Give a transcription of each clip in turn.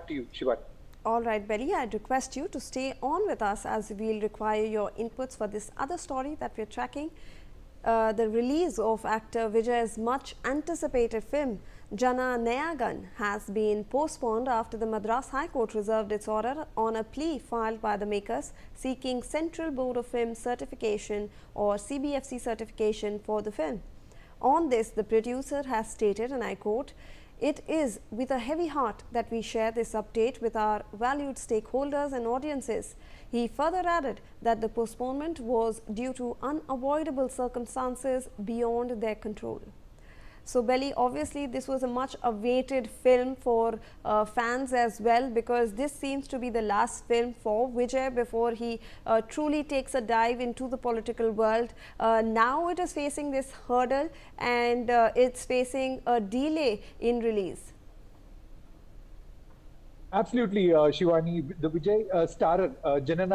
Back to you, Shivani. All right, Belly, I'd request you to stay on with us as we'll require your inputs for this other story that we're tracking. The release of actor Vijay's much anticipated film Jana Nayagan has been postponed after the Madras High Court reserved its order on a plea filed by the makers seeking Central Board of Film Certification or CBFC certification for the film. On this, the producer has stated, and I quote, "It is with a heavy heart that we share this update with our valued stakeholders and audiences." He further added that the postponement was due to unavoidable circumstances beyond their control. So, Belly, obviously this was a much awaited film for fans as well, because this seems to be the last film for Vijay before he truly takes a dive into the political world. Now it is facing this hurdle and it's facing a delay in release. Absolutely, Shivani. The Vijay starrer, Jana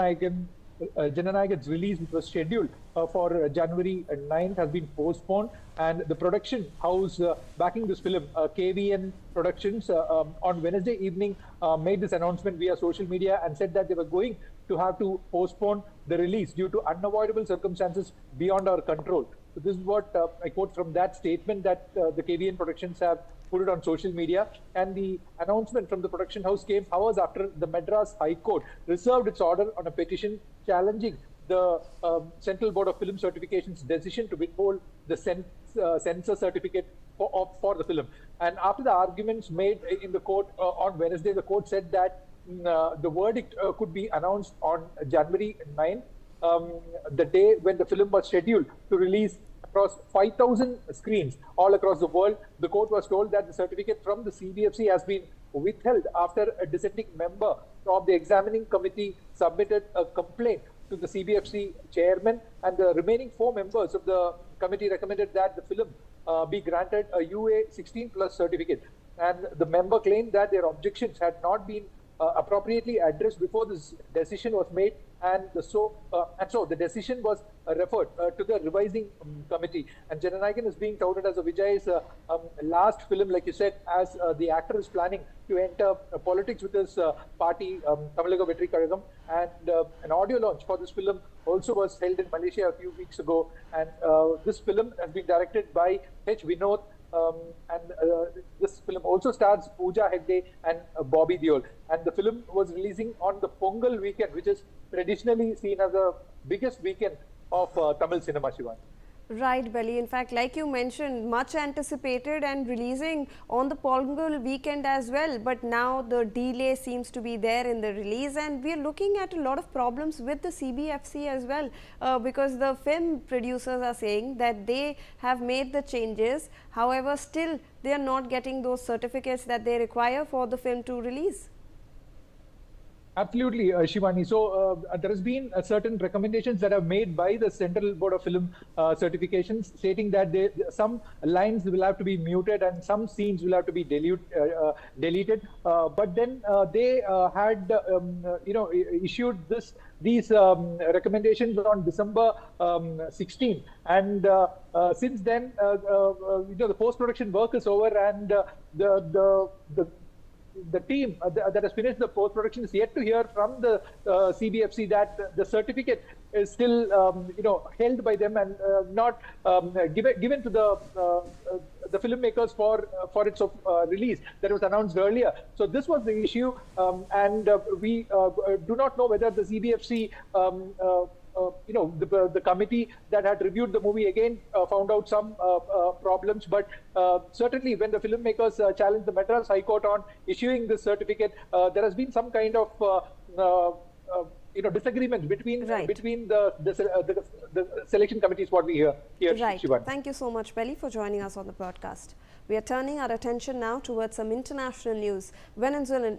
Nayagan's release, which was scheduled for January 9th, has been postponed, and the production house backing this film, KVN Productions, on Wednesday evening made this announcement via social media and said that they were going to have to postpone the release due to unavoidable circumstances beyond our control. So this is what I quote from that statement that the KVN Productions have put it on social media, and the announcement from the production house came hours after the Madras High Court reserved its order on a petition challenging the Central Board of Film Certification's decision to withhold the censor certificate for the film. And after the arguments made in the court on Wednesday, the court said that the verdict could be announced on January 9th, the day when the film was scheduled to release across 5,000 screens all across the world. The court was told that the certificate from the CBFC has been withheld after a dissenting member of the examining committee submitted a complaint to the CBFC chairman, and the remaining 4 members of the committee recommended that the film be granted a UA 16+ certificate. And the member claimed that their objections had not been appropriately addressed before this decision was made, and so the decision was referred to the revising committee. And Jana Nayagan is being touted as a Vijay's last film, like you said, as the actor is planning to enter politics with his party, Tamiliga Vetri Kazhagam, and an audio launch for this film also was held in Malaysia a few weeks ago. And this film has been directed by H. Vinod. This film also stars Pooja Hegde and Bobby Deol, and the film was releasing on the Pongal weekend, which is traditionally seen as the biggest weekend of Tamil cinema, Shivan. Right, Belly. In fact, like you mentioned, much anticipated and releasing on the Pongal weekend as well. But now the delay seems to be there in the release, and we are looking at a lot of problems with the CBFC as well, because the film producers are saying that they have made the changes. However, still they are not getting those certificates that they require for the film to release. Absolutely, Shivani. So there has been certain recommendations that are made by the Central Board of Film Certifications, stating that some lines will have to be muted and some scenes will have to be deleted. But then they had, issued these recommendations on December 16, and since then, the post-production work is over, and the team that has finished the post-production is yet to hear from the CBFC that the certificate is still, held by them and not given to the filmmakers for its release that was announced earlier. So this was the issue, and we do not know whether the CBFC the committee that had reviewed the movie again found out some problems, but certainly when the filmmakers challenged the Madras High Court on issuing this certificate, there has been some kind of disagreement between the selection committees. What we hear here, right. Shivan. Thank you so much, Belly, for joining us on the broadcast. We are turning our attention now towards some international news. Venezuelan